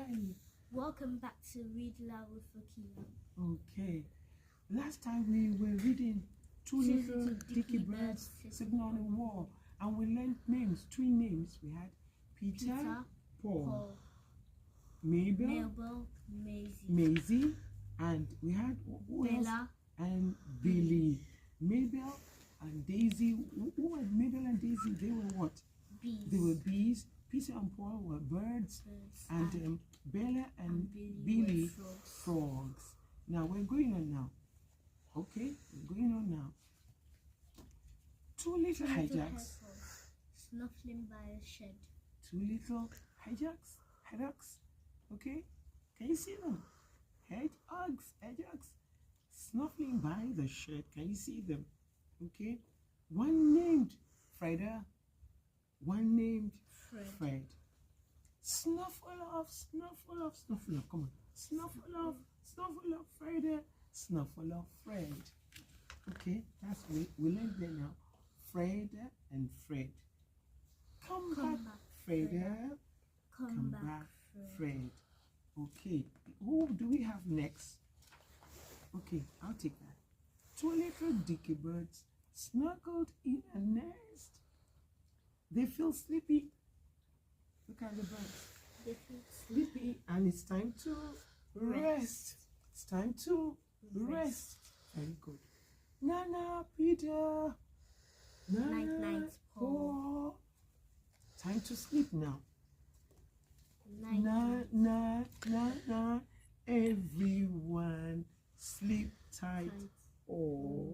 Hi. Welcome back to Read Loud with Fakila. Okay. Last time we were reading Two Little Dicky Birds Sitting on a Wall, and we learned names, three names. We had Peter, Paul, Mabel, Maisie, and we had Bella and Billy. Mabel and Daisy. Who were Mabel and Daisy? They were what? Bees. They were bees. Peter and Paul were birds, and Bella and Billy frogs. Now we're going on now. Okay, we're going on now. Two little hijacks. Snuffling by a shed. Two little hijacks. Okay, can you see them? Hedgehogs, snuffling by the shed. Can you see them? Okay, one named Freda, one named Fred. Snuffle off. Come on. Snuffle off, Freda. Snuffle off, Fred. Okay, that's it. We learned there now. Fred and Fred. Come back, Freda. Come back, Fred. Okay, who do we have next? Okay, I'll take that. Two little dicky birds snuggled in a nest. They feel sleepy. Look at the birds. They feel Sleepy, and it's time to rest. It's time to rest. Very good. Nana, Peter. Night, Paul. Time to sleep now. Night. Everyone sleep tight. Oh.